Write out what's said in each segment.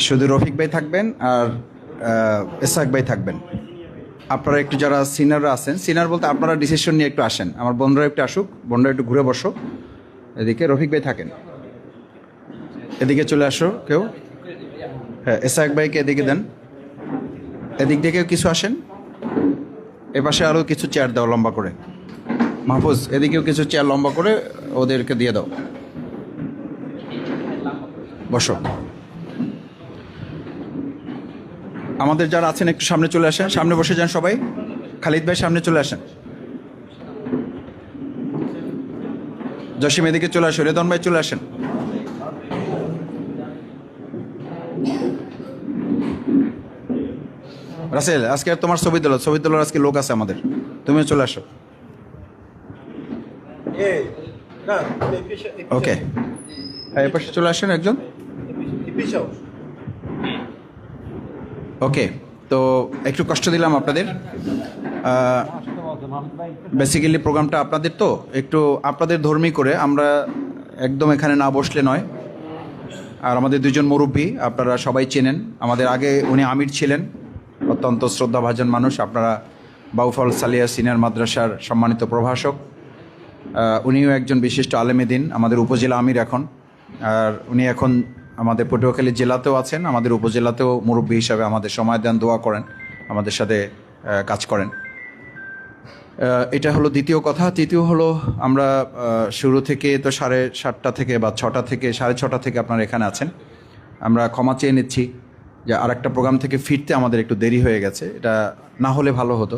শুধু রফিক ভাই থাকবেন আর এসাক ভাই থাকবেন। আপনারা একটু যারা সিনিয়ররা আছেন, সিনিয়র বলতে আপনারা ডিসিশন নিয়ে একটু আসেন, আমার বন্ধুরা একটু আসুক, বন্ধুরা একটু ঘুরে বসো। এদিকে রফিক ভাই থাকেন, এদিকে চলে আসো কেউ। হ্যাঁ, এসাক ভাইকে এদিকে দেন, এদিক দিকেও কিছু আসেন, এপাশে আরও কিছু চেয়ার দাও লম্বা করে। মাহফুজ, এদিকেও কিছু চেয়ার লম্বা করে ওদেরকে দিয়ে দাও, বসো। আমাদের যারা আছেন একটু সামনে চলে আসেন, সামনে বসে যান সবাই। খালিদ ভাই সামনে চলে আসেন, জসিম এদিকে চলে আসো, রেদন ভাই চলে আসেন। রাসেল, আজকে তোমার ছবি তোলার আজকে লোক আছে আমাদের, তুমিও চলে আসো। ওকে, এই পাশে চলে আসেন একজন। ওকে, তো একটু কষ্ট দিলাম আপনাদের। বেসিক্যালি প্রোগ্রামটা আপনাদের, তো একটু আপনাদের ধর্মী করে আমরা একদম এখানে না বসলে নয়। আর আমাদের দুজন মুরব্বী আপনারা সবাই চেনেন, আমাদের আগে উনি আমির ছিলেন, অত্যন্ত শ্রদ্ধাভাজন মানুষ। আপনারা বাউফল সালিয়া সিনিয়র মাদ্রাসার সম্মানিত প্রভাষক, উনিও একজন বিশিষ্ট আলেমে দিন, আমাদের উপজেলা আমির এখন। আর উনি এখন আমাদের পটুয়াখালী জেলাতেও আছেন, আমাদের উপজেলাতেও মুরব্বী হিসাবে আমাদের সময় দেন, দোয়া করেন, আমাদের সাথে কাজ করেন। এটা হলো দ্বিতীয় কথা। তৃতীয় হলো আমরা শুরু থেকে তো 7:30 থেকে বা 6টা থেকে 6:30 থেকে আপনারা এখানে আছেন। আমরা ক্ষমা চেয়ে নিচ্ছি যে আরেকটা প্রোগ্রাম থেকে ফিরতে আমাদের একটু দেরি হয়ে গেছে, এটা না হলে ভালো হতো।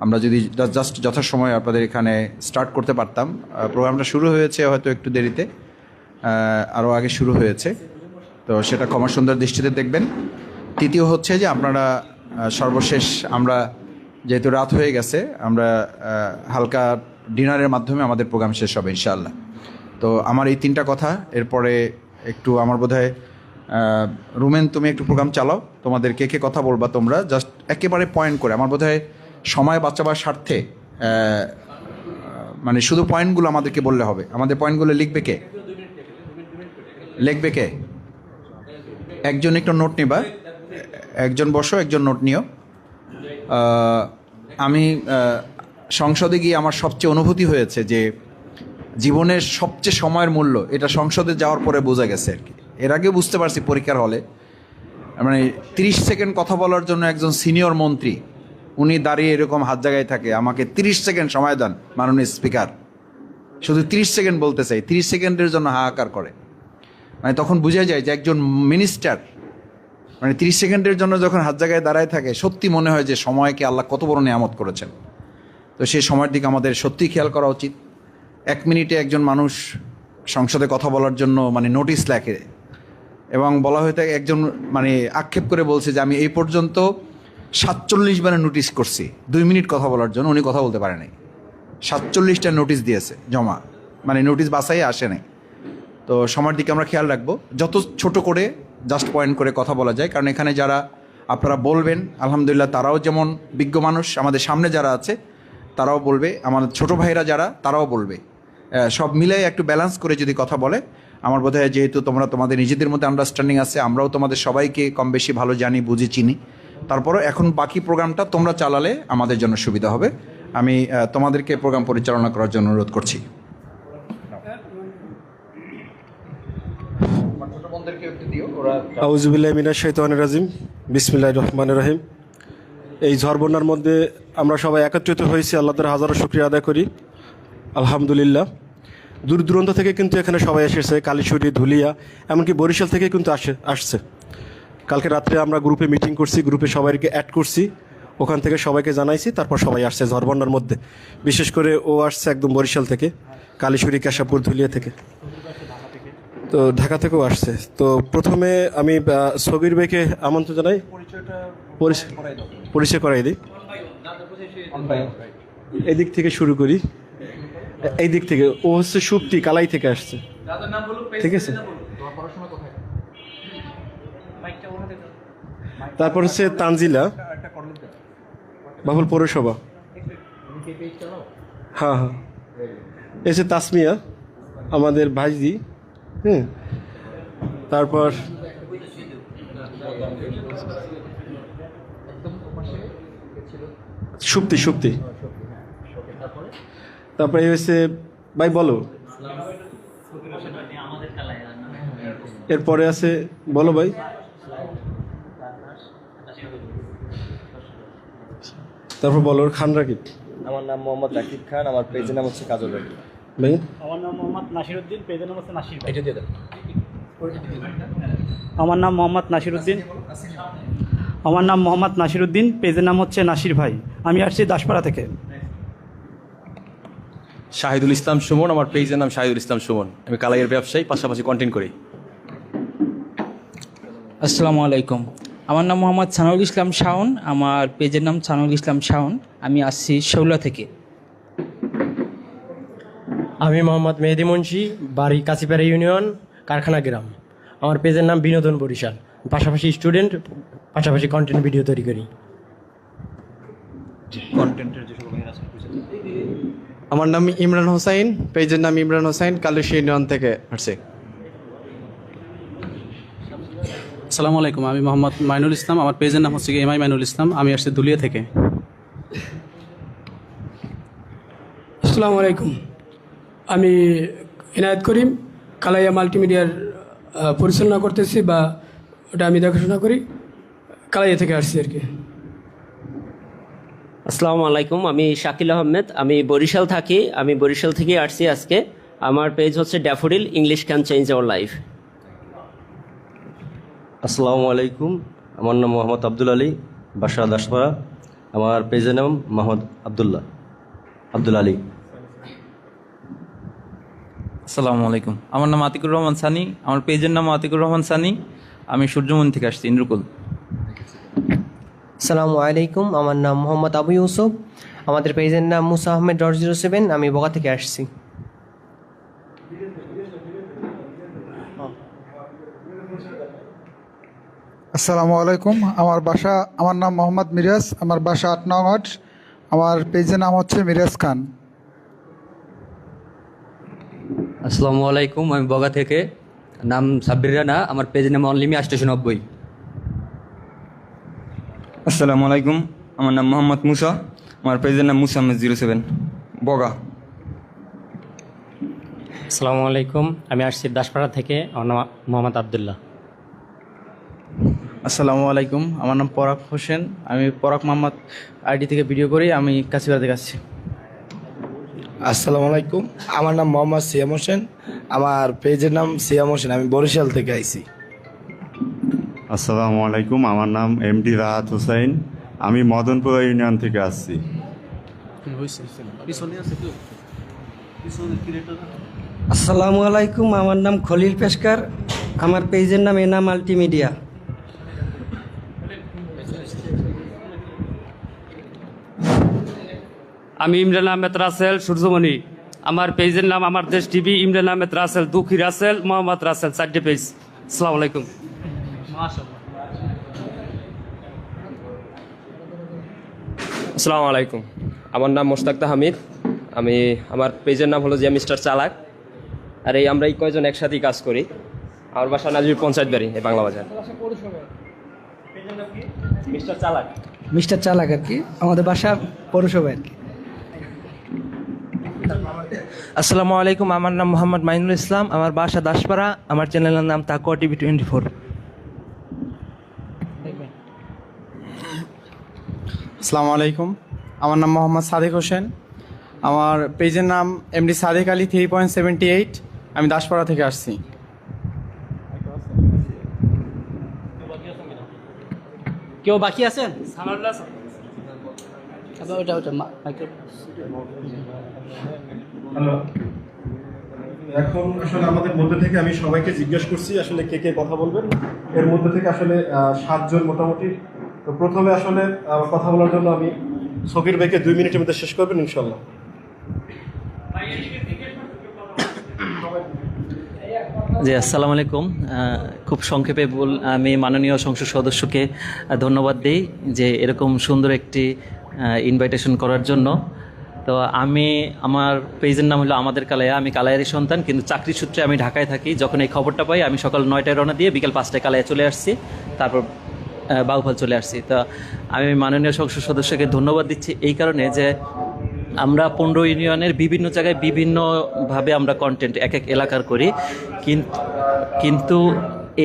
আমরা যদি জাস্ট যথাসময়ে আপনাদের এখানে স্টার্ট করতে পারতাম। প্রোগ্রামটা শুরু হয়েছে হয়তো একটু দেরিতে, আরও আগে শুরু হয়েছে, তো সেটা ক্ষমা সুন্দর দৃষ্টিতে দেখবেন। তৃতীয় হচ্ছে যে আপনারা সর্বশেষ, আমরা যেহেতু রাত হয়ে গেছে, আমরা হালকা ডিনারের মাধ্যমে আমাদের প্রোগ্রাম শেষ হবে ইনশাআল্লাহ। তো আমার এই 3টা কথা, এরপরে একটু আমার বোধহয় রুমেন তুমি একটু প্রোগ্রাম চালাও, তোমাদের কে কে কথা বলবা তোমরা জাস্ট একেবারে পয়েন্ট করে। আমার বোধহয় সময় বাঁচাবার স্বার্থে মানে শুধু পয়েন্টগুলো আমাদেরকে বললে হবে। আমাদের পয়েন্টগুলো লিখবে কে? একজন একটু নোট নিবা, একজন বসো, একজন নোট নিও। আমি সংসদে গিয়ে আমার সবচেয়ে অনুভূতি হয়েছে যে জীবনের সবচেয়ে সময়ের মূল্য এটা সংসদে যাওয়ার পরে বোঝা গেছে আর কি। এর আগে বুঝতে পারছি পরীক্ষার হলে, মানে 30 সেকেন্ড কথা বলার জন্য একজন সিনিয়র মন্ত্রী উনি দাঁড়িয়ে এরকম হাত জায়গায় থাকে, আমাকে 30 সেকেন্ড সময় দেন মাননীয় স্পিকার, শুধু 30 সেকেন্ড বলতে চাই, 30 সেকেন্ডের জন্য হাহাকার করে। মানে তখন বোঝা যায় যে একজন মিনিস্টার মানে 30 সেকেন্ডের জন্য যখন হাত জায়গায় দাঁড়ায় থাকে, সত্যি মনে হয় যে সময়কে আল্লাহ কত বড় নিয়ামত করেছেন। তো সেই সময়ের দিকে আমাদের সত্যিই খেয়াল করা উচিত। 1 মিনিটে একজন মানুষ সংসদে কথা বলার জন্য মানে নোটিশ লেখে, এবং বলা হয়ে থাকে, একজন মানে আক্ষেপ করে বলছে যে আমি এই পর্যন্ত 47 বারে নোটিশ করছি 2 মিনিট কথা বলার জন্য, উনি কথা বলতে পারে নাই। 47টা নোটিশ দিয়েছে জমা, মানে নোটিশ বাছাই আসে নাই। তো সময়ের দিকে আমরা খেয়াল রাখবো, যত ছোট করে জাস্ট পয়েন্ট করে কথা বলা যায়। কারণ এখানে যারা আপনারা বলবেন আলহামদুলিল্লাহ, তারাও যেমন বিজ্ঞ মানুষ, আমাদের সামনে যারা আছে তারাও বলবে, আমাদের ছোট ভাইরা যারা তারাও বলবে। সব মিলে একটু ব্যালেন্স করে যদি কথা বলে, আমার বোধ হয় যেহেতু তোমরা তোমাদের নিজেদের মধ্যে আন্ডারস্ট্যান্ডিং আছে, আমরাও তোমাদের সবাইকে কম বেশি ভালো জানি, বুঝি, চিনি। তারপরও এখন বাকি প্রোগ্রামটা তোমরা চালালে আমাদের জন্য সুবিধা হবে। আমি তোমাদেরকে প্রোগ্রাম পরিচালনা করার জন্য অনুরোধ করছি। আউযুবিল্লাহি মিনাশ শাইতানির রাজিম, বিসমিল্লাহির রহমানির রহিম। এই ঝড় বন্যার মধ্যে আমরা সবাই একত্রিত হয়েছি, আল্লাহ তাআলার হাজারো শুকরিয়া আদায় করি আলহামদুলিল্লাহ। দূর দূরান্ত থেকে কিন্তু এখানে সবাই এসেছে, কালীশুরি, ধুলিয়া, এমনকি বরিশাল থেকে কিন্তু আসছে। কালকে রাত্রে আমরা গ্রুপে মিটিং করছি, গ্রুপে সবাইকে অ্যাড করছি, ওখান থেকে সবাইকে জানাইছি, তারপর সবাই আসছে ঝড় বন্যার মধ্যে। বিশেষ করে ও আসছে একদম বরিশাল থেকে, কালীশুরি, কেশাপুর, ধুলিয়া থেকে, তো ঢাকা থেকেও আসছে। তো প্রথমে আমি সগির ভাইকে আমন্ত্রণ জানাই, পরিচয় করাই দিই। এই দিক থেকে শুরু করি, এই দিক থেকে। ও হচ্ছে সুপ্তি, কালাই থেকে আসছে, ঠিক আছে। তারপর হচ্ছে তানজিলা, বাবুল পৌরসভা। হ্যাঁ হ্যাঁ, এসে তাসমিয়া আমাদের ভাইজি। তারপর সুপ্তি সুপ্তি। তারপরে এই হচ্ছে ভাই বলো, এরপরে আছে বলো ভাই। তারপর বলো খান রাকিব। আমার নাম মোহাম্মদ রাকিব খান, আমার পেজের নাম হচ্ছে কাজল রাকিব। ভাই আমার নাম মোহাম্মদ নাসিরউদ্দিন, পেজের নাম হচ্ছে নাসির ভাই। আমার নাম মোহাম্মদ নাসিরউদ্দিন, আমার নাম মোহাম্মদ নাসিরউদ্দিন, পেজের নাম হচ্ছে নাসির ভাই। আমি আসছি দাসপাড়া থেকে। শাহিদুল ইসলাম সুমন, আমার পেজের নাম শাহিদুল ইসলাম সুমন। আমি কালাইয়ের ব্যবসায়ী, পাশাপাশি কন্টেন্ট করি। আসসালামু আলাইকুম, আমার নাম মোহাম্মদ সানাউল ইসলাম শাওন, আমার পেজের নাম সানাউল ইসলাম শাওন। আমি আসছি শেওলা থেকে। আমি মোহাম্মদ মেহেদি মুন্সি, বাড়ি কাছিপাড়া ইউনিয়ন, কারখানা গ্রাম। আমার পেজের নাম বিনোদন বরিশাল। পাশাপাশি স্টুডেন্ট, পাশাপাশি কন্টেন্ট ভিডিও তৈরি করি। আমার নাম ইমরান হোসাইন, পেজের নাম ইমরান হোসাইন, কালুশী ইউনিয়ন থেকে আসছে। আসসালামু আলাইকুম, আমি মোহাম্মদ মাইনুল ইসলাম, আমার পেজের নাম হচ্ছে এমআই মাইনুল ইসলাম। আমি আসছি দুলিয়া থেকে। আসসালামু আলাইকুম, আমি ইনায়েত করিম, কালাইয়া মাল্টিমিডিয়ার পরিচালনা করতেছি, বা ওটা আমি দেখাশোনা করি। কালাইয়া থেকে আসছি আর কি। আসসালামু আলাইকুম, আমি শাকিল আহমেদ, আমি বরিশাল থাকি। আমি বরিশাল থেকে আসছি আজকে। আমার পেজ হচ্ছে daffodil, English can change our life. আসসালামু আলাইকুম, আমার নাম মোহাম্মদ আব্দুল আলী, বাসা দাসপাড়া। আমার পেজের নাম মোহাম্মদ আব্দুল আলী। আসসালামু আলাইকুম, আমার নাম আতিকুর রহমান সানি, আমার পেজের নাম আতিকুর রহমান সানি। আমি সূর্যমণি থেকে আসছি, ইন্দ্রকুল। আসসালামু আলাইকুম, আমার নাম মোহাম্মদ আবু ইউসুফ, আমাদের পেজের নাম মুসা আহমেদ .07, আমি বগা থেকে আসছি। আসসালামু আলাইকুম, আমার নাম মোহাম্মদ মিরাজ, আমার বাসা ৮ নং ওয়ার্ড, আমার পেজের নাম হচ্ছে মিরাজ খান। আসসালামু আলাইকুম, আমি বগা থেকে, নাম সাব্বির রানা, আমার পেজের নাম অনলিমি ৮৯০। আসসালামু আলাইকুম, আমার নাম মোহাম্মদ মুসা, আমার পেজের নাম মুসা আহমেদ 07, বগা। আসসালামু আলাইকুম, আমি আসছি দাসপাড়া থেকে। আমার নাম মোহাম্মদ আবদুল্লাহ। আসসালামু আলাইকুম, আমার নাম পরাগ হোসেন, আমি পরাগ মোহাম্মদ আইডি থেকে ভিডিও করি। আমি কাছিপাড়া থেকে আসছি। আসসালামু আলাইকুম, আমার নাম মোহাম্মদ সিয়াম হোসেন, আমার পেজের নাম সিয়াম হোসেন, আমি বরিশাল থেকে আইছি। আসসালামু আলাইকুম, আমার নাম এমডি রাহাত হোসাইন, আমি মদনপুর ইউনিয়ন থেকে আসছি। আসসালামু আলাইকুম, আমার নাম খলিল পেশকার, আমার পেজের নাম এনাম মাল্টিমিডিয়া। আমি ইমরান আহমেদ রাসেল, সূর্যমণি। আমার পেজের নাম আমার দেশ টিভি, ইমরান আহমেদ রাসেল, দুঃখী রাসেল, মোহাম্মদ রাসেল, 4টে পেজ। আসসালামু আলাইকুম। আসসালামু আলাইকুম, আমার নাম মোশতাক হামিদ, আমার পেজের নাম হলো জিয়া মিস্টার চালাক। আর আমরা এই কয়জন একসাথেই কাজ করি। আমার বাসা নাজির পঞ্চায়েত বাড়ি, এই বাংলা বাজার। মিস্টার চালাক, মিস্টার চালাক আর কি, আমাদের বাসা পৌরসভায় আর কি। আসসালামু আলাইকুম, আমার নাম মোহাম্মদ মাইনুল ইসলাম, আমার বাসা দাসপাড়া, আমার চ্যানেলের নাম তাকুয়া টিভি 24। আসসালামু আলাইকুম, আমার নাম মোহাম্মদ সাদেক হোসেন, আমার পেজের নাম এমডি সাদেক আলী 3.78, আমি দাসপাড়া থেকে আসছি। কেউ বাকি আছেন? এখন আসলে আমাদের মধ্যে থেকে আমি সবাইকে জিজ্ঞেস করছি আসলে কে কে কথা বলবেন। এর মধ্যে থেকে আসলে 7 জন মোটামুটি। তো প্রথমে আসলে কথা বলার জন্য আমি সকির ভাইকে 2 মিনিটের মধ্যে শেষ করবেন ইনশাল্লাহ। জি, আসসালামু আলাইকুম। খুব সংক্ষেপে আমি মাননীয় সংসদ সদস্যকে ধন্যবাদ দিই যে এরকম সুন্দর একটি ইনভাইটেশন করার জন্য। তো আমি, আমার পেজের নাম হলো আমাদের কালাইয়া। আমি কালাইয়ারই সন্তান, কিন্তু চাকরি সূত্রে আমি ঢাকায় থাকি। যখন এই খবরটা পাই আমি সকাল 9টায় রওনা দিয়ে বিকেল 5টায় কালাইয়া চলে আসছি, তারপর বাউফল চলে আসছি। তো আমি মাননীয় সংসদ সদস্যকে ধন্যবাদ দিচ্ছি এই কারণে যে আমরা 15 ইউনিয়নের বিভিন্ন জায়গায় বিভিন্নভাবে আমরা কন্টেন্ট এক এক এলাকার করি, কিন্তু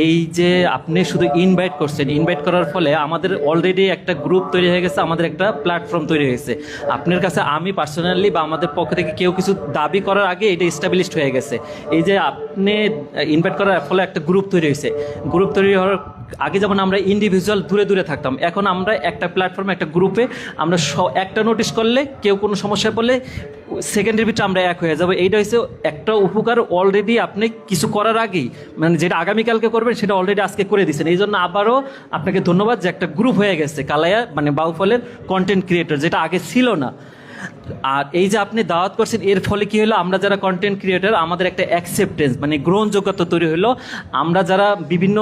এই যে আপনি শুধু ইনভাইট করছেন, ইনভাইট করার ফলে আমাদের অলরেডি একটা গ্রুপ তৈরি হয়ে গেছে, আমাদের একটা প্ল্যাটফর্ম তৈরি হয়েছে। আপনার কাছে আমি পার্সোনালি বা আমাদের পক্ষ থেকে কেউ কিছু দাবি করার আগে এটা এস্টাবলিশড হয়ে গেছে। এই যে আপনি ইনভাইট করার ফলে একটা গ্রুপ তৈরি হয়েছে। গ্রুপ তৈরি হওয়ার আগে যেমন আমরা ইন্ডিভিজুয়াল দূরে দূরে থাকতাম, এখন আমরা একটা প্ল্যাটফর্মে, একটা গ্রুপে আমরা একটা নোটিশ করলে কেউ কোনো সমস্যায় পড়লে সেকেন্ডের ভিতরে আমরা এক হয়ে যাবো। এইটা হচ্ছে একটা উপকার। অলরেডি আপনি কিছু করার আগেই, মানে যেটা আগামীকালকে করবেন সেটা অলরেডি আজকে করে দিচ্ছেন। এই জন্য আবারও আপনাকে ধন্যবাদ যে একটা গ্রুপ হয়ে গেছে কালাইয়া, মানে বাউফলের কন্টেন্ট ক্রিয়েটর, যেটা আগে ছিল না। আর এই যে আপনি দাওয়াত করছেন, এর ফলে কি হলো, আমরা যারা কন্টেন্ট ক্রিয়েটর আমাদের একটা অ্যাকসেপ্টেন্স, মানে গ্রহণযোগ্যতা তৈরি হলো। আমরা যারা বিভিন্ন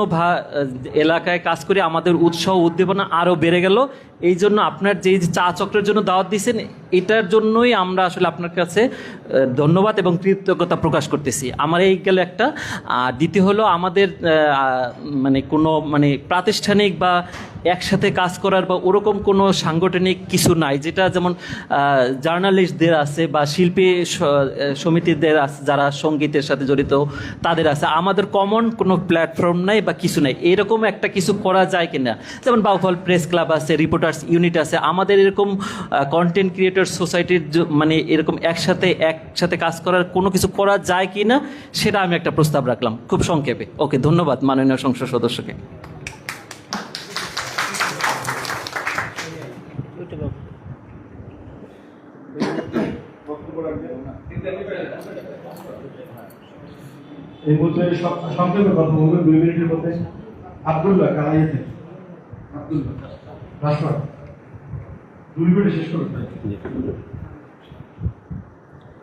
এলাকায় কাজ করি আমাদের উৎসাহ উদ্দীপনা আরও বেড়ে গেল। এই জন্য আপনার যে চা চক্রের জন্য দাওয়াত দিয়েছেন, এটার জন্যই আমরা আসলে আপনার কাছে ধন্যবাদ এবং কৃতজ্ঞতা প্রকাশ করতেছি। আমার এই গেল একটা। দ্বিতীয় হলো আমাদের মানে কোনো মানে প্রাতিষ্ঠানিক বা একসাথে কাজ করার বা ওরকম কোনো সাংগঠনিক কিছু নাই, যেটা যেমন জার্নালিস্টদের আছে বা শিল্পী সমিতিদের আছে যারা সঙ্গীতের সাথে জড়িত তাদের আছে। আমাদের কমন কোনো প্ল্যাটফর্ম নাই বা কিছু নাই। এরকম একটা কিছু করা যায় কিনা, যেমন বাউফল প্রেস ক্লাব আছে, রিপোর্টার্স ইউনিট আছে, আমাদের এরকম কন্টেন্ট ক্রিয়েটর সোসাইটির মানে এরকম একসাথে কাজ করার কোনো কিছু করা যায় কিনা, সেটা আমি একটা প্রস্তাব রাখলাম খুব সংক্ষেপে। ওকে, ধন্যবাদ মাননীয় সংসদ সদস্যকে। এই মুহূর্তে সংক্ষেপে কথা বলবেন 2 মিনিটের মধ্যে আব্দুল্লাহ কালাইয়া থেকে। আব্দুল্লাহ রাসমার 2 মিনিটে শেষ করুন।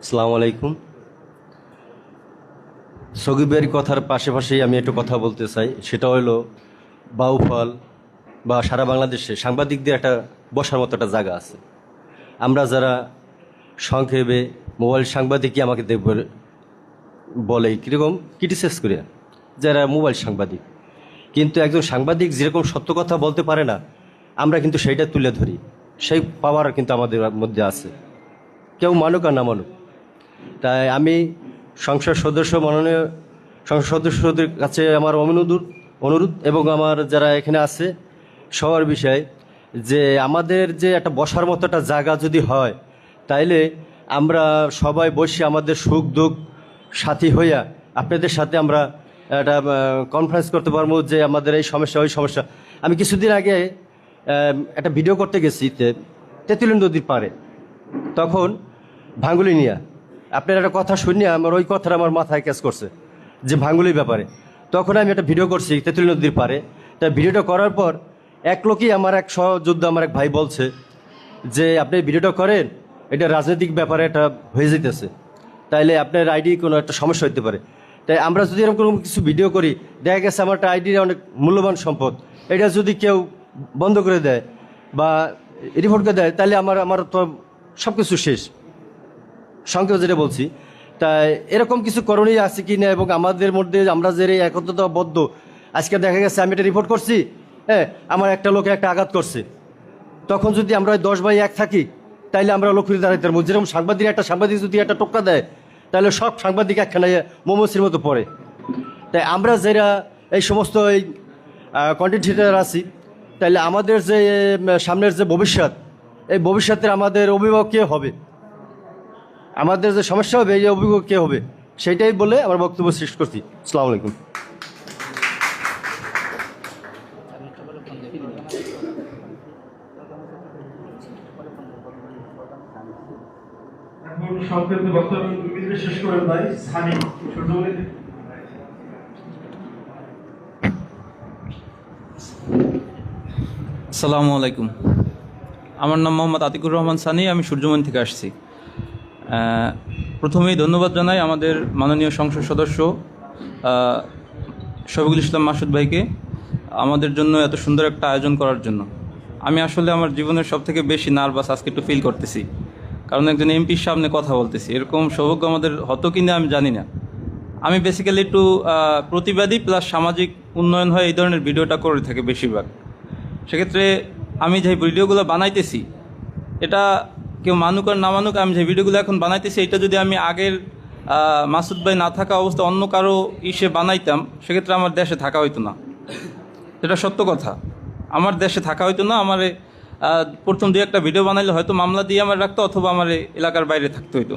আসসালামু আলাইকুম। সগিবের কথার পাশাপাশি আমি একটু কথা বলতে চাই। সেটা হলো বাউফল বা সারা বাংলাদেশে সাংবাদিকদের একটা বসার মতো একটা জায়গা আছে। আমরা যারা সংক্ষেপে মোবাইল সাংবাদিকই আমাকে দেখব বলে কীরকম ক্রিটিসাইজ করে, যারা মোবাইল সাংবাদিক, কিন্তু একজন সাংবাদিক যেরকম সত্য কথা বলতে পারে না, আমরা কিন্তু সেইটা তুলে ধরি। সেই পাওয়ার কিন্তু আমাদের মধ্যে আছে, কেউ মানুক আর না মানুক। তাই আমি মাননীয় সংসদ সদস্যদের কাছে আমার অনুরোধ এবং আমার যারা এখানে আছে সবার বিষয়, যে আমাদের যে একটা বসার মতো একটা জায়গা যদি হয়, তাইলে আমরা সবাই বসে আমাদের সুখ দুঃখ সাথী হইয়া আপনাদের সাথে আমরা একটা কনফারেন্স করতে পারবো যে আমাদের এই সমস্যা ওই সমস্যা। আমি কিছুদিন আগে একটা ভিডিও করতে গেছি তেঁতুলিয়া নদীর পাড়ে, তখন ভাঙ্গুলি নিয়া আপনার একটা কথা শুনিয়ে আমার ওই কথাটা আমার মাথায় ক্যাচ করছে যে ভাঙ্গুলির ব্যাপারে। তখন আমি একটা ভিডিও করছি তেঁতুলিয়া নদীর পাড়ে। তা ভিডিওটা করার পর এক লোকই আমার এক সহযোদ্ধা আমার এক ভাই বলছে যে আপনি ভিডিওটা করেন, এটা রাজনৈতিক ব্যাপারে এটা হয়ে যেতেছে, তাইলে আপনার আইডি কোনো একটা সমস্যা হতে পারে। তাই আমরা যদি এরকম কোনো কিছু ভিডিও করি, দেখা গেছে আমার একটা আইডি অনেক মূল্যবান সম্পদ, এটা যদি কেউ বন্ধ করে দেয় বা রিপোর্ট করে দেয়, তাহলে আমার তো সব কিছু শেষ। সংক্ষেপে যেটা বলছি, তাই এরকম কিছু করণীয় আছে কি না, এবং আমাদের মধ্যে আমরা যে একত্রতাবদ্ধ। আজকে দেখা গেছে আমি একটা রিপোর্ট করছি, হ্যাঁ, আমার একটা লোকে একটা আঘাত করছে, তখন যদি আমরা 10 বাই 1 থাকি, তাইলে আমরা লক্ষ্মী দাঁড়াইতে পারবো। যেরকম সাংবাদিক যদি একটা টোক্কা দেয়, তাহলে সব সাংবাদিক একখানে মোমোসির মতো পড়ে। তাই আমরা যারা এই সমস্ত এই কন্টেন্ট ক্রিয়েটর আছি, তাইলে আমাদের যে সামনের যে ভবিষ্যৎ, এই ভবিষ্যতের আমাদের অভিভাবক কে হবে, আমাদের যে সমস্যা হবে এই অভিভাবক কে হবে, সেইটাই বলে আমার বক্তব্য শেষ করছি। আসসালামু আলাইকুম। সংক্ষেপে বক্তব্য 2 মিনিটে শেষ করেন ভাই সানি সূর্যমণি। আসসালামু আলাইকুম। আমার নাম মোহাম্মদ আতিকুর রহমান সানি, আমি সূর্যমণি থেকে আসছি। প্রথমেই ধন্যবাদ জানাই আমাদের মাননীয় সংসদ সদস্য শফিকুল ইসলাম মাসুদ ভাইকে আমাদের জন্য এত সুন্দর একটা আয়োজন করার জন্য। আমি আসলে আমার জীবনের সবথেকে বেশি নার্ভাস আজকে একটু ফিল করতেছি, কারণ একজন এমপির সামনে কথা বলতেছি, এরকম সৌভাগ্য আমাদের হতো কিনা আমি জানি না। আমি বেসিক্যালি একটু প্রতিবাদী প্লাস সামাজিক উন্নয়ন হয় এই ধরনের ভিডিওটা করে থাকি বেশিরভাগ। সেক্ষেত্রে আমি যে ভিডিওগুলো বানাইতেছি, এটা কেউ মানুক আর না মানুক, আমি যে ভিডিওগুলো এখন বানাইতেছি এটা যদি আমি আগের মাসুদ ভাই না থাকা অবস্থা অন্য কারো ইসে বানাইতাম, সেক্ষেত্রে আমার দেশে থাকা হইতো না। এটা সত্য কথা, আমার দেশে থাকা হইতো না। আমার প্রথম 2-1টা ভিডিও বানাইলে হয়তো মামলা দিয়ে আমার রাখতো, অথবা আমার এলাকার বাইরে থাকতে হইতো।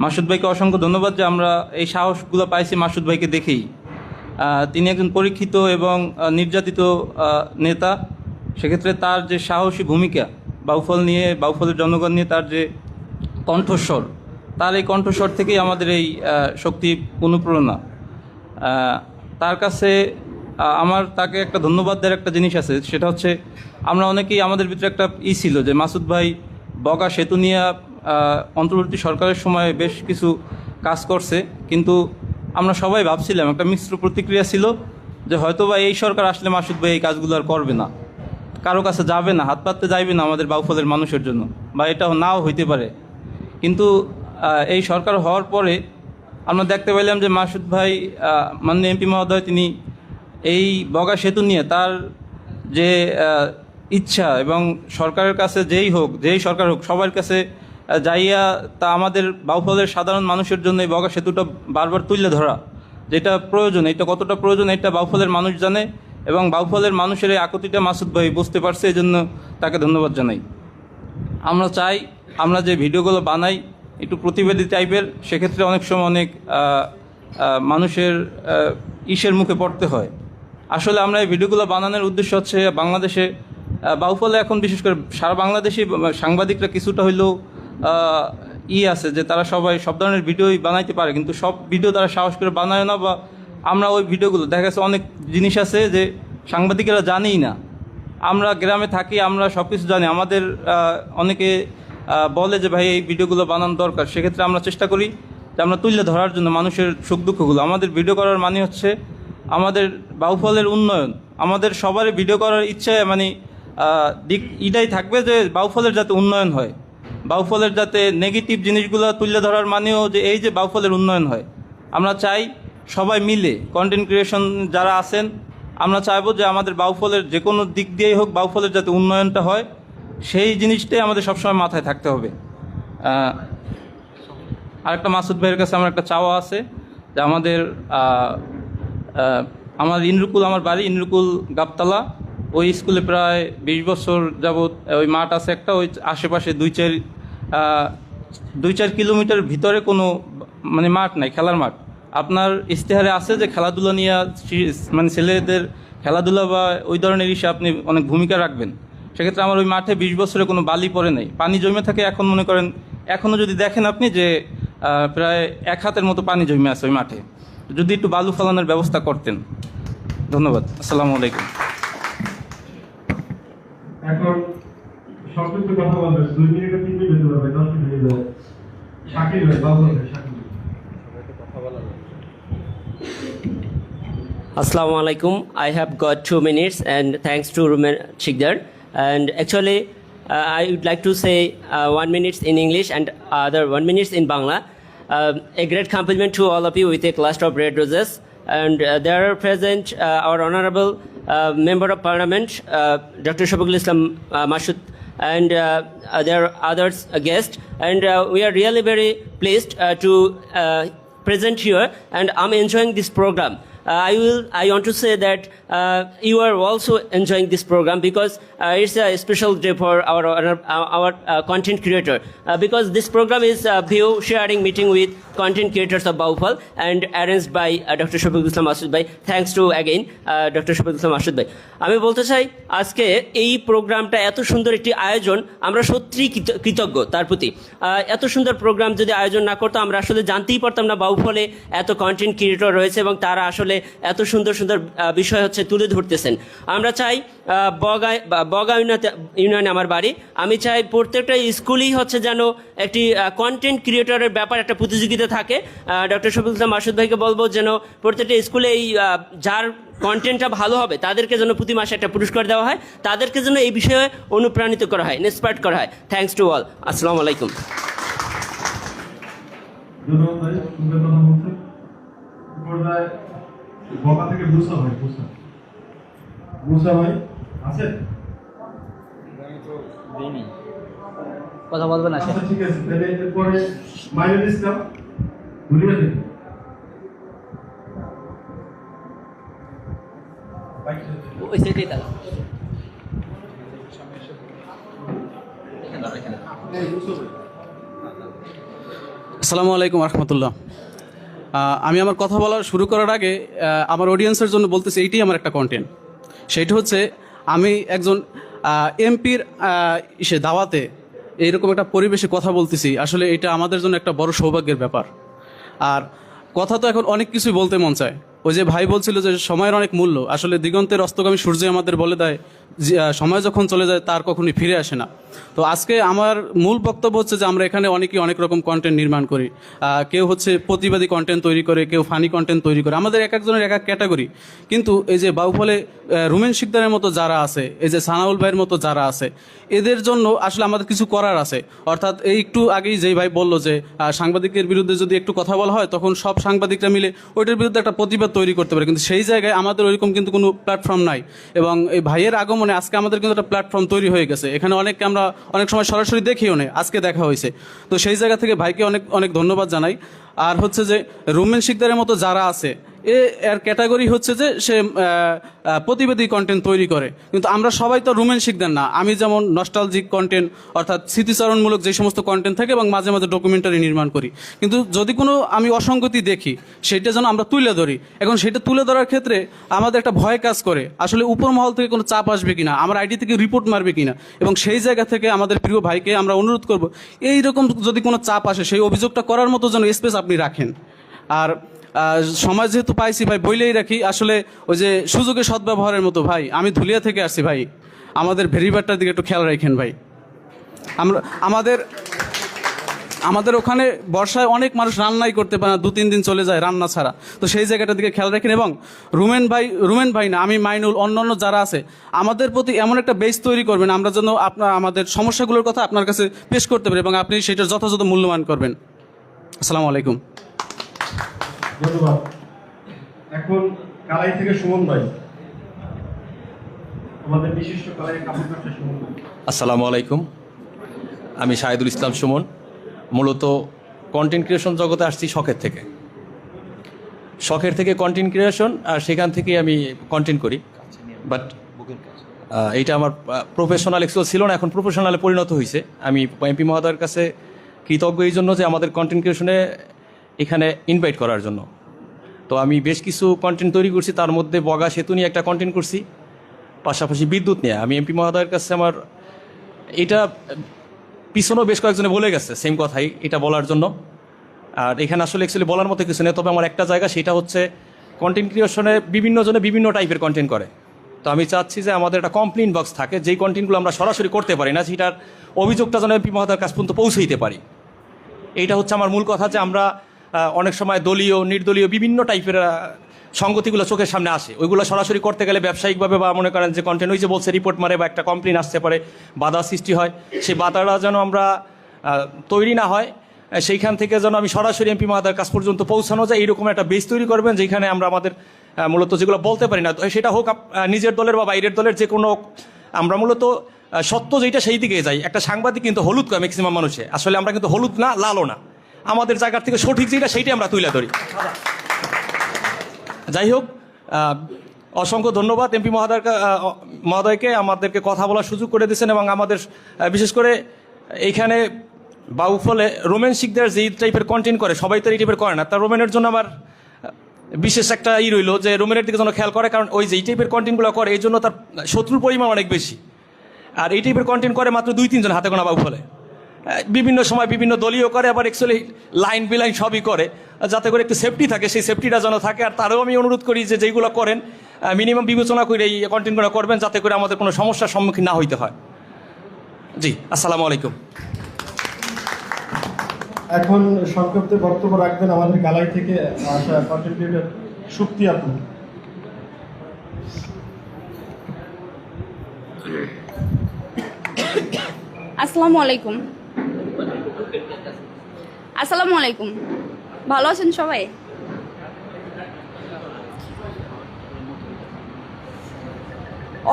মাসুদ ভাইকে অসংখ্য ধন্যবাদ যে আমরা এই সাহসগুলো পাইছি মাসুদ ভাইকে দেখেই। তিনি একজন পরীক্ষিত এবং নির্যাতিত নেতা। সেক্ষেত্রে তার যে সাহসী ভূমিকা বাউফল নিয়ে, বাউফলের জনগণ নিয়ে তার যে কণ্ঠস্বর, তার এই কণ্ঠস্বর থেকেই আমাদের এই শক্তি অনুপ্রেরণা। তার কাছে আমার তাকে একটা ধন্যবাদ দেওয়ার একটা জিনিস আছে, সেটা হচ্ছে আমরা অনেকেই আমাদের ভিতরে একটা ছিল যে মাসুদ ভাই বগা সেতু নিয়ে অন্তর্বর্তী সরকারের সময় বেশ কিছু কাজ করছে, কিন্তু আমরা সবাই ভাবছিলাম, একটা মিশ্র প্রতিক্রিয়া ছিল যে হয়তোবা এই সরকার আসলে মাসুদ ভাই এই কাজগুলো আর করবে না, কারো কাছে যাবে না, হাত পাততে যাইবে না আমাদের বাউফলের মানুষের জন্য, বা এটা নাও হইতে পারে। কিন্তু এই সরকার হওয়ার পরে আমরা দেখতে পেলাম যে মাসুদ ভাই মাননীয় এমপি মহোদয় তিনি এই বগা সেতু নিয়ে তার যে ইচ্ছা, এবং সরকারের কাছে যেই সরকার হোক সবার কাছে যাইয়া তা আমাদের বাউফলের সাধারণ মানুষের জন্য এই বগা সেতুটা বারবার তুলে ধরা, যেটা প্রয়োজন, এটা কতটা প্রয়োজন এটা বাউফলের মানুষ জানে, এবং বাউফলের মানুষের এই আকুতিটা মাসুদ ভাই বুঝতে পারছে, এই জন্য তাকে ধন্যবাদ জানাই। আমরা চাই আমরা যে ভিডিওগুলো বানাই একটু প্রতিবাদী টাইপের, সেক্ষেত্রে অনেক সময় অনেক মানুষের ইসের মুখে পড়তে হয়। আসলে আমরা এই ভিডিওগুলো বানানোর উদ্দেশ্য হচ্ছে বাংলাদেশে বাউফলে এখন বিশেষ করে সারা বাংলাদেশি সাংবাদিকরা কিছুটা হইলেও আছে যে তারা সবাই সব ধরনের ভিডিওই বানাইতে পারে, কিন্তু সব ভিডিও তারা সাহস করে বানায় না, বা আমরা ওই ভিডিওগুলো দেখা গেছে অনেক জিনিস আছে যে সাংবাদিকেরা জানেই না। আমরা গ্রামে থাকি, আমরা সব কিছু জানি, আমাদের অনেকে বলে যে ভাই এই ভিডিওগুলো বানানো দরকার, সেক্ষেত্রে আমরা চেষ্টা করি যে আমরা তুলে ধরার জন্য মানুষের সুখ দুঃখগুলো। আমাদের ভিডিও করার মানে হচ্ছে আমাদের বাউফলের উন্নয়ন, আমাদের সবারই ভিডিও করার ইচ্ছে, মানে দিক এটাই থাকবে যে বাউফলের যাতে উন্নয়ন হয়, বাউফলের যাতে নেগেটিভ জিনিসগুলো তুলে ধরার মানেও যে এই যে বাউফলের উন্নয়ন হয়। আমরা চাই সবাই মিলে কন্টেন্ট ক্রিয়েশন যারা আছেন, আমরা চাইবো যে আমাদের বাউফলের যে কোনো দিক দিয়েই হোক বাউফলের যাতে উন্নয়নটা হয়, সেই জিনিসটাই আমাদের সবসময় মাথায় থাকতে হবে। আরেকটা মাসুদ ভাইয়ের কাছে আমার একটা চাওয়া আছে যে আমার ইনরুকুল, আমার বাড়ি ইনরুকুল গাবতলা, ওই স্কুলে প্রায় 20 বছর যাবৎ ওই মাঠ আছে একটা, ওই আশেপাশে 2-4 কিলোমিটার ভিতরে কোনো মানে মাঠ নাই, খেলার মাঠ। আপনার ইশতেহারে আছে যে খেলাধুলা নিয়ে, মানে ছেলেদের খেলাধুলা বা ওই ধরনের ইস্যু আপনি অনেক ভূমিকা রাখবেন, সেক্ষেত্রে আমার ওই মাঠে 20 বছরে কোনো বালি পড়ে নাই, পানি জমে থাকে। এখন মনে করেন এখনও যদি দেখেন আপনি যে প্রায় 1 হাতের মতো পানি জমে আছে ওই মাঠে, যদি একটু বালু ফেলানোর ব্যবস্থা করতেন। ধন্যবাদ, আসসালামু আলাইকুম। এখন সংক্ষিপ্ত কথা বলবেন, 2 মিনিটে 3 মিনিট হতে পারবে, 10 মিনিট হয়ে যাবে। শাকিল ভাই, বাবু ভাই, শাকিল কথা বলার। Assalamu alaikum. I have got 2 minutes, and thanks to Rumen Chigdar. And actually, I would like to say 1 minute in English and other 1 minute in Bangla. A great compliment to all of you with a cluster of red roses. And there are present our honorable member of parliament, Dr. Shafaqul Islam Masud, and there are others guests. And we are really very pleased to present here, and I'm enjoying this program. I want to say that you are also enjoying this program because it's a special day for our content creator, because this program is a view sharing meeting with content creators of Baufal and arranged by Dr. Shafaqul Islam Masud Bhai. Thanks to again Dr. Shafaqul Islam Masud Bhai. আমি বলতে চাই আজকে এই প্রোগ্রামটা এত সুন্দর একটি আয়োজন, আমরা সত্যিই কৃতজ্ঞ তার প্রতি। এত সুন্দর প্রোগ্রাম যদি আয়োজন না করতো আমরা আসলে জানতেই পারতাম না বাউফলে এত কন্টেন্ট ক্রিয়েটর রয়েছে এবং তারা আসলে আসলে এত সুন্দর সুন্দর বিষয় হচ্ছে তুলে ধরতেছেন। আমরা চাই বগা ইউনিয়নে আমার বাড়ি, আমি চাই প্রত্যেকটা স্কুলেই হচ্ছে যেন একটি কন্টেন্ট ক্রিয়েটরের ব্যাপার একটা প্রতিযোগিতা থাকে। ডক্টর শফিকুল ইসলাম মাসুদ ভাইকে বলবো যেন প্রত্যেকটা স্কুলে এই যার কন্টেন্টটা ভালো হবে তাদেরকে যেন প্রতি মাসে একটা পুরস্কার দেওয়া হয়, তাদেরকে যেন এই বিষয়ে অনুপ্রাণিত করা হয়, ইন্সপায়ার্ড করা হয়। Thanks to all. আসসালামু আলাইকুম। ধন্যবাদ ভাই, সুন্দর কথা বলছেন। পর্দায় বকা থেকে মুসা ভাই, মুসা ভাই আছেন? কথা বলবেন না? আচ্ছা ঠিক আছে, তাহলে এরপরে মাইনুল ইসলাম ধুলিয়া থেকে। ওই সাইডেই দাঁড়া। আসসালামু আলাইকুম রহমতুল্লাহ। আমি আমার কথা বলার শুরু করার আগে আমার অডিয়েন্সের জন্য বলতেছি, এইটাই আমার একটা কন্টেন্ট। সেইটা হচ্ছে আমি একজন এমপির দাওয়াতে এইরকম একটা পরিবেশে কথা বলতেছি, আসলে এটা আমাদের জন্য একটা বড় সৌভাগ্যের ব্যাপার। আর কথা তো এখন অনেক কিছুই বলতে মন চায়। ওই যে ভাই বলছিল যে সময়ের অনেক মূল্য, আসলে দিগন্তের অস্তগামী সূর্য আমাদের বলে দেয় যে সময় যখন চলে যায় তার কখনোই ফিরে আসে না। তো আজকে আমার মূল বক্তব্য হচ্ছে যে আমরা এখানে অনেকেই অনেক রকম কন্টেন্ট নির্মাণ করি। কেউ হচ্ছে প্রতিবাদী কন্টেন্ট তৈরি করে, কেউ ফানি কন্টেন্ট তৈরি করে, আমাদের এক একজনের এক এক ক্যাটাগরি। কিন্তু এই যে বাউফলে রুমেন শিকদারের মতো যারা আছে, এই যে সানাউল ভাইয়ের মতো যারা আছে, এদের জন্য আসলে আমাদের কিছু করার আছে। অর্থাৎ এই একটু আগেই যেই ভাই বললো যে সাংবাদিকের বিরুদ্ধে যদি একটু কথা বলা হয় তখন সব সাংবাদিকরা মিলে ওইটার বিরুদ্ধে একটা প্রতিবাদ তৈরি করতে পারে, কিন্তু সেই জায়গায় আমাদের ওইরকম কিন্তু কোনো প্ল্যাটফর্ম নাই। এবং এই ভাইয়ের আগমনে আজকে আমাদের কিন্তু একটা প্ল্যাটফর্ম তৈরি হয়ে গেছে। এখানে অনেককে আমরা অনেক সময় সরাসরি দেখিও না, আজকে দেখা হয়েছে। তো সেই জায়গা থেকে ভাইকে অনেক অনেক ধন্যবাদ জানাই। আর হচ্ছে যে রুমেন শিকদারের মতো যারা আছে, এর ক্যাটাগরি হচ্ছে যে সে প্রতিবাদী কন্টেন্ট তৈরি করে, কিন্তু আমরা সবাই তো রুমেন শিকদার না। আমি যেমন নস্টালজিক কন্টেন্ট অর্থাৎ স্মৃতিচারণমূলক যে সমস্ত কন্টেন্ট থাকে এবং মাঝে মাঝে ডকুমেন্টারি নির্মাণ করি, কিন্তু যদি কোনো আমি অসঙ্গতি দেখি সেটা যেন আমরা তুলে ধরি। এখন সেটা তুলে ধরার ক্ষেত্রে আমাদের একটা ভয় কাজ করে, আসলে উপর মহল থেকে কোনো চাপ আসবে কিনা, আমার আইডি থেকে রিপোর্ট মারবে কিনা। এবং সেই জায়গা থেকে আমাদের প্রিয় ভাইকে আমরা অনুরোধ করব, এইরকম যদি কোনো চাপ আসে সেই অভিযোগটা করার মতো যেন স্পেস আপনি রাখেন। আর সমাজ যেহেতু পাইছি ভাই, বইলেই রাখি, আসলে ওই যে সুযোগে সদ্ব্যবহারের মতো ভাই, আমি ধুলিয়া থেকে আসছি ভাই, আমাদের ভেরিবারটার দিকে একটু খেয়াল রাখেন ভাই। আমাদের ওখানে বর্ষায় অনেক মানুষ রান্নাই করতে পারে না, 2-3 দিন চলে যায় রান্না ছাড়া। তো সেই জায়গাটার দিকে খেয়াল রাখেন। এবং রুমেন ভাই না, আমি মাইনুল, অন্যান্য যারা আছে, আমাদের প্রতি এমন একটা বেস তৈরি করবেন আমরা যেন আমাদের সমস্যাগুলোর কথা আপনার কাছে পেশ করতে পারি এবং আপনি সেটার যথাযথ মূল্যমান করবেন। আসসালামু আলাইকুম। ধন্যবাদ। এখন কালাই থেকে সুমন ভাই, আমাদের বিশিষ্ট কালাই কাপড় ব্যবসা সুমন ভাই। আসসালামু আলাইকুম, আমি শাহিদুল ইসলাম সুমন। মূলত কন্টেন্ট ক্রিয়েশন জগতে আসছি শখের থেকে কন্টেন্ট ক্রিয়েশন, আর সেখান থেকে আমি কন্টেন্ট করি। বাট এইটা আমার প্রফেশনাল এক্সপোজ ছিল না, এখন প্রফেশনালে পরিণত হয়েছে। আমি এমপি মহোদয়ের কাছে কৃতজ্ঞ এই জন্য যে আমাদের কন্টেন্ট ক্রিয়েশনে এখানে ইনভাইট করার জন্য। তো আমি বেশ কিছু কন্টেন্ট তৈরি করছি, তার মধ্যে বগা সেতু নিয়ে একটা কন্টেন্ট করছি, পাশাপাশি বিদ্যুৎ নিয়ে। আমি এমপি মহোদয়ের কাছে আমার এটা পিছনেও বেশ কয়েকজনে বলে গেছে সেম কথাই, এটা বলার জন্য। আর এখানে আসলে অ্যাকচুয়ালি বলার মতো কিছু নেই, তবে আমার একটা জায়গা, সেটা হচ্ছে কন্টেন্ট ক্রিয়েশনে বিভিন্ন জনে বিভিন্ন টাইপের কন্টেন্ট করে। তো আমি চাচ্ছি যে আমাদের একটা কমপ্লেইন বক্স থাকে, যেই কন্টেন্টগুলো আমরা সরাসরি করতে পারি না, সেটার অভিযোগটা যেন এমপি মহোদয়ের কাছ পর্যন্ত পৌঁছাইতে পারি। এইটা হচ্ছে আমার মূল কথা, যে আমরা অনেক সময় দলীয় নির্দলীয় বিভিন্ন টাইপের সংগতিগুলো চোখের সামনে আসে, ওইগুলো সরাসরি করতে গেলে ব্যবসায়িকভাবে বা মনে করেন যে কন্টেন্ট ওই যে বলছে রিপোর্ট মারে বা একটা কমপ্লেন আসতে পারে, বাধা সৃষ্টি হয়, সেই বাধাটা যেন আমরা তৈরি না হয়, সেইখান থেকে যেন আমি সরাসরি এমপি মহোদয়ের কাছ পর্যন্ত পৌঁছানো যায়, এইরকম একটা বেস তৈরি করবেন যেখানে আমরা আমাদের মূলত যেগুলো বলতে পারি না, সেটা হোক নিজের দলের বা বাইরের দলের যে কোনো, আমরা মূলত সত্য যেটা সেই দিকে যাই। একটা সাংবাদিক কিন্তু হলুদ কয় ম্যাক্সিমাম মানুষে, আসলে আমরা কিন্তু হলুদ না লালও না, আমাদের জায়গার থেকে সঠিক যেটা সেইটাই আমরা তুলে ধরি। যাই হোক, অসংখ্য ধন্যবাদ এমপি মহোদয়কে আমাদেরকে কথা বলার সুযোগ করে দিয়েছেন। এবং আমাদের বিশেষ করে এইখানে বাউফলে রোমেন শিকদার যে টাইপের কন্টেন্ট করে, সবাই তো এই টাইপের করে না, তার রোমেনের জন্য আমার বিশেষ একটা রইল যে রোমেনের দিকে যেন খেয়াল করে, কারণ ওই যে এই টাইপের কন্টেন্টগুলো করে এই জন্য তার শত্রুর পরিমাণ অনেক বেশি। আর এই টাইপের কন্টেন্ট করে মাত্র 2-3 জন হাতে গোনা বাউফলে, বিভিন্ন সময় বিভিন্ন দলীয় করে, আবার অ্যাকচুয়ালি লাইন বিলাইন সবই করে। যাতে করে একটু সেফটি থাকে, সেই সেফটিটা যেন থাকে। আর তারও আমি অনুরোধ করি যে যেইগুলো করেন মিনিমাম বিবেচনা করে এই কন্টেন্টগুলো করবেন, যাতে করে আমাদের কোনো সমস্যার সম্মুখীন না হইতে হয়। জি, আসসালামু আলাইকুম। এখন সংক্ষিপ্ত বক্তব্য রাখবেন আমাদের কালাই থেকে আসা কন্টেন্ট ক্রিয়েটর শক্তি আপু। আসসালামু আলাইকুম। আসসালামু আলাইকুম, ভালো আছেন সবাই?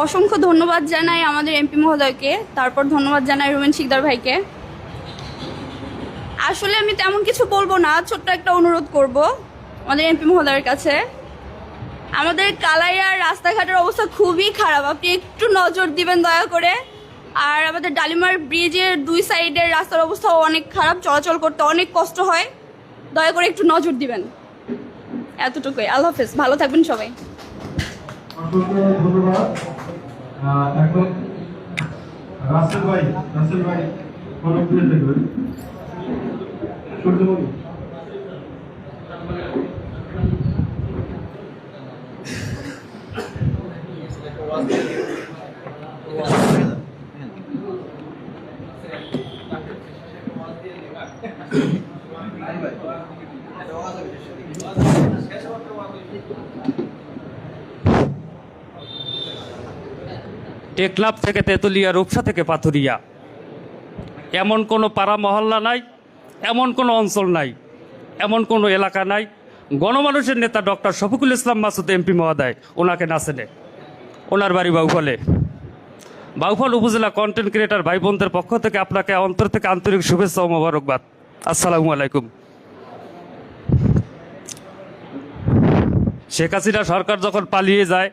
অসংখ্য ধন্যবাদ জানাই আমাদের এমপি মহোদয়কে, তারপর ধন্যবাদ জানাই রুমেন শিকদার ভাইকে। আসলে আমি তেমন কিছু বলবো না, ছোট্ট একটা অনুরোধ করব আমাদের এমপি মহোদয়ের কাছে। আমাদের কালাইয়ার রাস্তাঘাটের অবস্থা খুবই খারাপ, আপনি একটু নজর দিবেন দয়া করে। আর আমাদের ডালিমার ব্রিজের 2 সাইডের রাস্তার অবস্থাও অনেক খারাপ, চলাচল করতে অনেক কষ্ট হয়, দয়া করে একটু নজর দিবেন। এতটুকুই, আল্লাহ হাফেজ, ভালো থাকবেন সবাই। ধন্যবাদ। এখন রাসেল ভাই অনেক দূরে থাকবেন। সূর্যমণি। টেকনাফ থেকে তেঁতুলিয়া, রূপসা থেকে পাথুরিয়া, এমন কোনো পাড়া মহল্লা নাই, এমন কোনো অঞ্চল নাই, এমন কোনো এলাকা নাই গণমানুষের নেতা ডক্টর শফিকুল ইসলাম মাসুদ এমপি মহোদয় ওনাকে না চেনে। ওনার বাড়ি বাউফলে। বাউফল উপজেলা কন্টেন্ট ক্রিয়েটার ভাই বোনদের পক্ষ থেকে আপনাকে অন্তর থেকে আন্তরিক শুভেচ্ছা ও মোবারকবাদ। আসসালামু আলাইকুম। শেখ হাসিনা সরকার যখন পালিয়ে যায়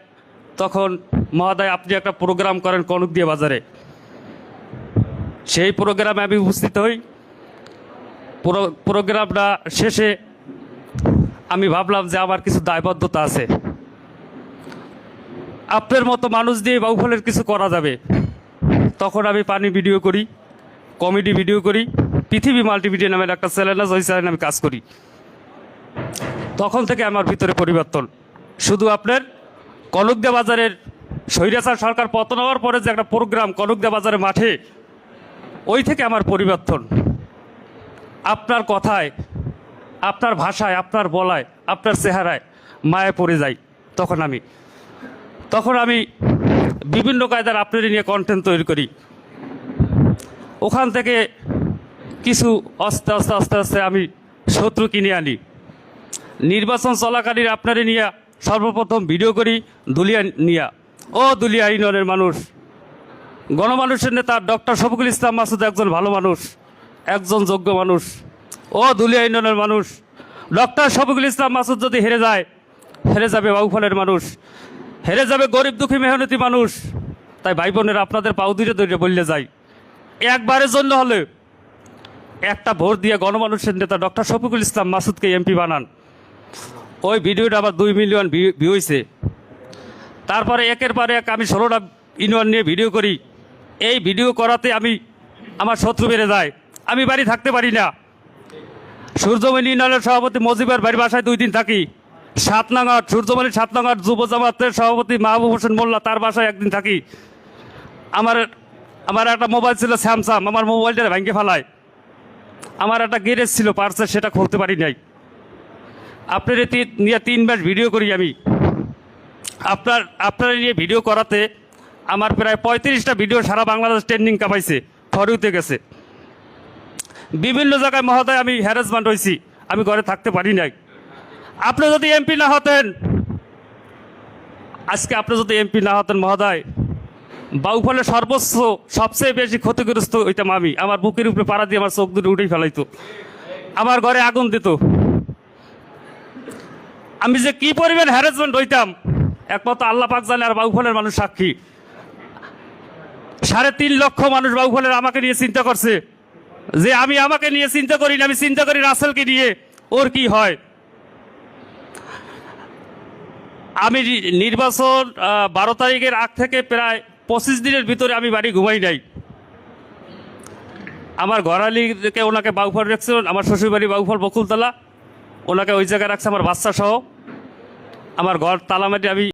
তখন মহোদয় আপনি একটা প্রোগ্রাম করেন কনকদিয়া বাজারে। সেই প্রোগ্রামে আমি উপস্থিত হই। প্রোগ্রামটা শেষে আমি ভাবলাম যে আমার কিছু দায়বদ্ধতা আছে, আপনার মতো মানুষ দিয়ে বাউফলের কিছু করা যাবে। তখন আমি পানি ভিডিও করি, কমেডি ভিডিও করি, পৃথিবী মাল্টিমিডিয়া নামের একটা চ্যানেল আছে, ওই চ্যানেলে আমি কাজ করি। তখন থেকে আমার ভিতরে পরিবর্তন। শুধু আপনার কনকদিয়া বাজারের স্বৈরাচার সরকার পতন হওয়ার পরে যে একটা প্রোগ্রাম কনকদিয়া বাজারের মাঠে, ওই থেকে আমার পরিবর্তন। আপনার কথায়, আপনার ভাষায়, আপনার বলায়, আপনার চেহারায় মায়ে পড়ে যাই। তখন আমি বিভিন্ন কায়দার আপনার নিয়ে কন্টেন্ট তৈরি করি। ওখান থেকে কিছু আস্তে আস্তে আস্তে আস্তে আমি শত্রু কিনে আনি। নির্বাচন চলাকালীন আপনারে নিয়ে সর্বপ্রথম ভিডিও করি দুলিয়া নিয়া। ও দুলিয়া ইউনিয়নের মানুষ, গণমানুষের নেতা ডক্টর শফিকুল ইসলাম মাসুদ একজন ভালো মানুষ, একজন যোগ্য মানুষ। ও দুলিয়া ইউনিয়নের মানুষ, ডক্টর শফিকুল ইসলাম মাসুদ যদি হেরে যায়, হেরে যাবে বাউফলের মানুষ, হেরে যাবে গরিব দুঃখী মেহনতি মানুষ। তাই ভাই বোনের আপনাদের পাও ধীরে ধীরে বললে যাই, একবারের জন্য হলে একটা ভোট দিয়ে গণমানুষের নেতা ডক্টর শফিকুল ইসলাম মাসুদকে এমপি বানান। ওই ভিডিওটা আবার 2 মিলিয়ন ভিউ হয়েছে। তারপরে একের পর এক আমি 16টা ইউনিয়ন নিয়ে ভিডিও করি। এই ভিডিও করাতে আমার শত্রু বেড়ে যায়, আমি বাড়ি থাকতে পারি না। সূর্যমণি ইউনিয়নের সভাপতি মজিবার বাড়ির বাসায় 2 দিন থাকি। 7 নং ওয়ার্ড সূর্যমণি 7 নং ওয়ার্ড যুব জামাতের সভাপতি মাহবুব হোসেন মোল্লা, তার বাসায় 1 দিন থাকি। আমার একটা মোবাইল ছিল স্যামসাং, আমার মোবাইলটা ভেঙে ফেলায়। আমার একটা গ্যারেজ ছিল পার্সে, সেটা খুলতে পারি নাই। আপনার নিয়ে 3 মাস ভিডিও করি আমি। আপনার নিয়ে ভিডিও করাতে আমার প্রায় 35টা ভিডিও সারা বাংলাদেশ ট্রেন্ডিং কামাইছে, ফরিউতে গেছে। বিভিন্ন জায়গায় মহোদয় আমি হ্যারাসমেন্ট হয়েছি, আমি ঘরে থাকতে পারি নাই। আপনি যদি এমপি না হতেন, আজকে আপনি যদি এমপি না হতেন মহোদয়, বাউফলে সবচেয়ে বেশি ক্ষতিগ্রস্ত হইতাম আমি। আমার বুকের উপরে পাড়া দিয়ে আমার চোখ দুটো উঠেই ফেলাইতো, আমার ঘরে আগুন দিত। আমি যে কি পরিমাণ হ্যারাসমেন্ট হইতাম একমাত্র আল্লাহ পাক জানে, আর বাউফলের মানুষ সাক্ষী। 3.5 লক্ষ মানুষ বাউফলের আমাকে নিয়ে চিন্তা করছে, যে আমি আমাকে নিয়ে চিন্তা করি না, আমি চিন্তা করি রাসেলকে নিয়ে, ওর কি হয়। আমি নির্বাচন 12 তারিখের আগ থেকে প্রায় 25 দিনের ভিতরে আমি বাড়ি ঘুমাই নাই। আমার ঘরালিকে ওনাকে বাউফল রেখেছিলেন, আমার শ্বশুর বাড়ি বাউফল বকুলতলা। ওনাকে ওই জায়গায় রাখছে আমার বাচ্চা সহ। আমার ঘর তালা মাটি আমি